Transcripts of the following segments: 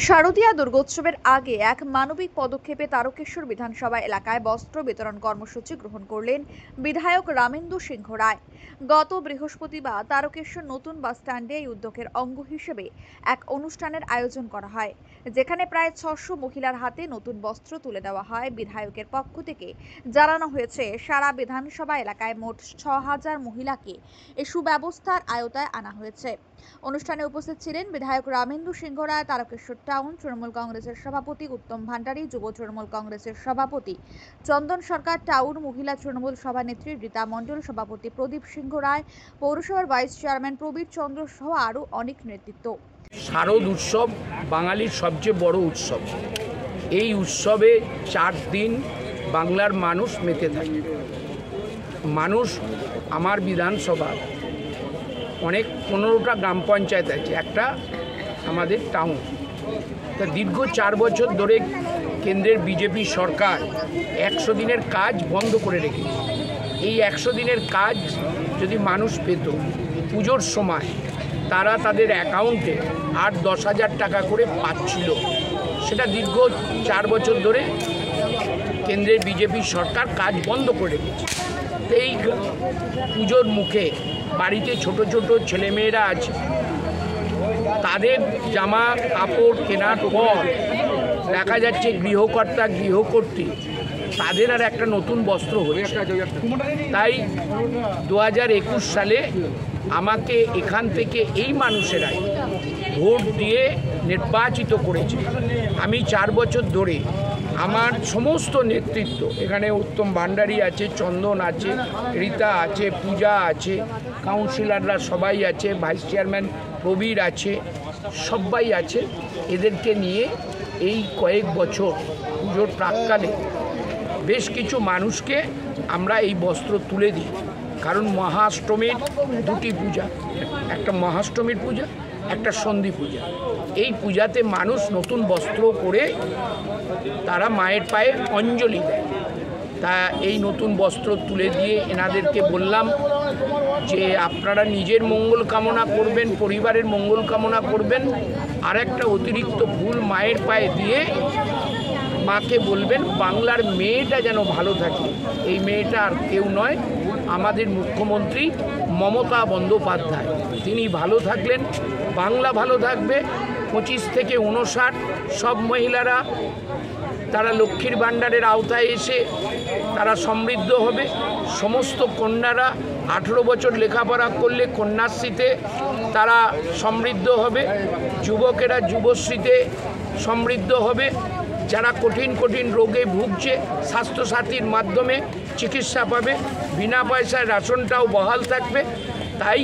শারদীয়া দুর্গোৎসবের আগে এক মানবিক পদক্ষেপে তারকেশ্বর বিধানসভা এলাকায় বস্ত্র বিতরণ কর্মসূচি গ্রহণ করলেন বিধায়ক রামেন্দু সিংহ রায়। গত বৃহস্পতিবার তারকেশ্বর নতুন বাসস্ট্যান্ডে এই উদ্যোগের অঙ্গ হিসেবে এক অনুষ্ঠানের আয়োজন করা হয়, যেখানে প্রায় 600 মহিলার হাতে নতুন বস্ত্র তুলে দেওয়া হয়। বিধায়কের পক্ষ থেকে জানানো হয়েছে, সারা বিধানসভা এলাকায় মোট 6000 মহিলাকে এই সুব্যবস্থার আওতায় আনা হয়েছে। অনুষ্ঠানে উপস্থিত ছিলেন বিধায়ক রামেন্দু সিংহ রায়, তারকেশ্বর টাউন তৃণমূল কংগ্রেসের সভাপতি উত্তম ভান্ডারী, যুব তৃণমূল কংগ্রেসের সভাপতি চন্দন সরকার, টাউন মহিলা তৃণমূল সভানেত্রী রীতা মণ্ডল, সভাপতি প্রদীপ সিংহ রায়, পৌরসভার ভাইস চেয়ারম্যান প্রবীর চন্দ্র সহ আরও অনেক নেতৃত্ব। শারদ উৎসব বাঙালির সবচেয়ে বড় উৎসব। এই উৎসবে 4 দিন বাংলার মানুষ মেতে থাকে। মানুষ আমার বিধানসভা অনেক 15টা গ্রাম পঞ্চায়েত আছে, একটা আমাদের টাউন। তা দীর্ঘ 4 বছর ধরে কেন্দ্রের বিজেপি সরকার 100 দিনের কাজ বন্ধ করে রেখেছে। এই 100 দিনের কাজ যদি মানুষ পেত, পুজোর সময় তারা তাদের অ্যাকাউন্টে 8-10 হাজার টাকা করে পাচ্ছিল। সেটা দীর্ঘ 4 বছর ধরে কেন্দ্রের বিজেপি সরকার কাজ বন্ধ করে রেখেছে। এই পুজোর মুখে বাড়িতে ছোট ছোট ছেলেমেয়েরা আছে, তাদের জামা কাপড় কেনার পর দেখা যাচ্ছে গৃহকর্তা গৃহকর্ত্রী তাদের আর একটা নতুন বস্ত্র হচ্ছে। তাই 2021 সালে আমাকে এখান থেকে এই মানুষেরাই ভোট দিয়ে নির্বাচিত করেছে। আমি 4 বছর ধরে আমার সমস্ত নেতৃত্ব, এখানে উত্তম ভান্ডারী আছে, চন্দন আছে, রীতা আছে, পূজা আছে, কাউন্সিলররা সবাই আছে, ভাইস চেয়ারম্যান প্রবীর আছে, সবাই আছে। এদেরকে নিয়ে এই কয়েক বছর পুজোর প্রাক্কালে বেশ কিছু মানুষকে আমরা এই বস্ত্র তুলে দিই। কারণ মহাষ্টমীর 2টি পূজা, একটা মহাষ্টমীর পূজা, একটা সন্ধি পূজা। এই পূজাতে মানুষ নতুন বস্ত্র পরে তারা মায়ের পায়ে অঞ্জলি দেয়। তা এই নতুন বস্ত্র তুলে দিয়ে এনাদেরকে বললাম যে আপনারা নিজের মঙ্গল কামনা করবেন, পরিবারের মঙ্গল কামনা করবেন, আর একটা অতিরিক্ত ফুল মায়ের পায়ে দিয়ে মাকে বলবেন বাংলার মেয়েটা যেন ভালো থাকে। এই মেয়েটা আর কেউ নয়, আমাদের মুখ্যমন্ত্রী মমতা বন্দ্যোপাধ্যায়। তিনি ভালো থাকলেন, বাংলা ভালো থাকবে। 25 থেকে 59 সব মহিলারা তারা লক্ষ্মীর ভাণ্ডারের আওতায় এসে তারা সমৃদ্ধ হবে। সমস্ত কন্যারা 18 বছর লেখাপড়া করলে কন্যাশ্রীতে তারা সমৃদ্ধ হবে। যুবকেরা যুবশ্রীতে সমৃদ্ধ হবে। যারা কঠিন কঠিন রোগে ভুগছে স্বাস্থ্যসাথীর মাধ্যমে চিকিৎসা পাবে। বিনা পয়সায় রেশনটাও বহাল থাকবে। তাই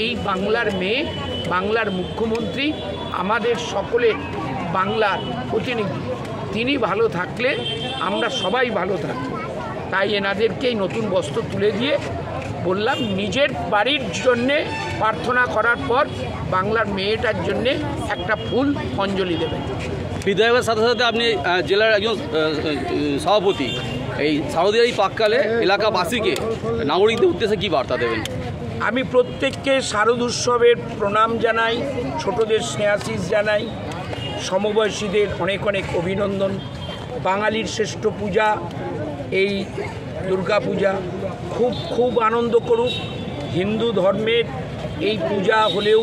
এই বাংলার মেয়ে, বাংলার মুখ্যমন্ত্রী, আমাদের সকলের বাংলার প্রতিনিধি, তিনি ভালো থাকলে আমরা সবাই ভালো থাকব। তাই এনাদেরকেই নতুন বস্ত্র তুলে দিয়ে বললাম নিজের বাড়ির জন্যে প্রার্থনা করার পর বাংলার মেয়েটার জন্যে একটা ফুল অঞ্জলি দেবেন। বিধায়কের সাথে সাথে আপনি জেলার একজন সভাপতি, এই শারদীয়ার এই প্রাক্কালে এলাকাবাসীকে নাগরিকদের উদ্দেশ্যে কী বার্তা দেবেন? আমি প্রত্যেককে শারদ উৎসবের প্রণাম জানাই, ছোটদের স্নেহাশিস জানাই, সমবয়সীদের অনেক অনেক অভিনন্দন। বাঙালির শ্রেষ্ঠ পূজা এই দুর্গা পূজা, খুব আনন্দ করুক। হিন্দু ধর্মের এই পূজা হলেও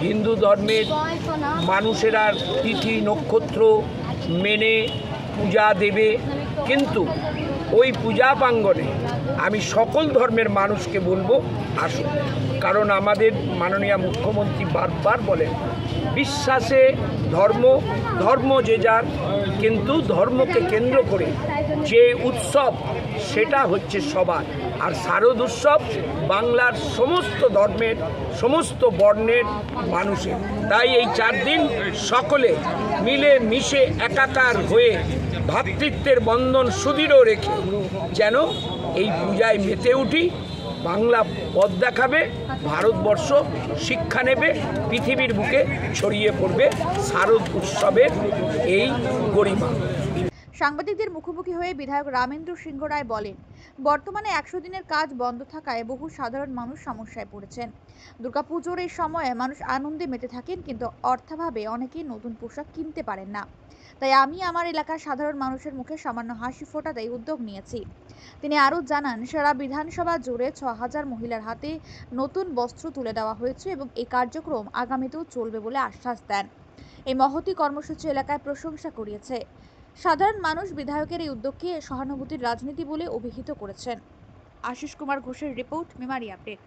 হিন্দু ধর্মের মানুষেরা তিথি নক্ষত্র মেনে পূজা দেবে, কিন্তু ওই পূজা প্রাঙ্গণে আমি সকল ধর্মের মানুষকে বলবো আসুন। কারণ আমাদের মাননীয় মুখ্যমন্ত্রী বারবার বলেন বিশ্বাসে ধর্ম যে যার, কিন্তু ধর্মকে কেন্দ্র করে যে উৎসব সেটা হচ্ছে সবার। আর শারদ উৎসব বাংলার সমস্ত ধর্মের সমস্ত বর্ণের মানুষের। তাই এই 4 দিন সকলে মিলে মিশে একাকার হয়ে ভ্রাতৃত্বের বন্ধন সুদৃঢ় রেখে যেন এই পূজায় মেতে উঠি। বাংলা পথ দেখাবে, ভারতবর্ষ শিক্ষা নেবে, পৃথিবীর বুকে ছড়িয়ে পড়বে শারদ উৎসবের এই গরিমা। সাংবাদিকদের মুখোমুখি হয়ে বিধায়ক রামেন্দ্র সিংহ রায় বলেন, বর্তমানে 100 দিনের কাজ বন্ধ থাকায় বহু সাধারণ মানুষ সমস্যায় পড়েছেন। দুর্গাপুজোর এই সময়ে মানুষ আনন্দে মেতে থাকেন, কিন্তু অর্থাভাবে অনেকেই নতুন পোশাক কিনতে পারেন না। তাই আমি আমার এলাকার সাধারণ মানুষের মুখে সামান্য হাসি ফোটাতে উদ্যোগ নিয়েছি। তিনি আরও জানান, সারা বিধানসভা জুড়ে 6000 মহিলার হাতে নতুন বস্ত্র তুলে দেওয়া হয়েছে এবং এই কার্যক্রম আগামীতেও চলবে বলে আশ্বাস দেন। এই মহতী কর্মসূচি এলাকায় প্রশংসা কুড়িয়েছে। সাধারণ মানুষ বিধায়কের এই উদ্যোগকে সহানুভূতির রাজনীতি বলে অভিহিত করেছেন। আশিস কুমার ঘোষের রিপোর্ট, মেমারি আপডেট।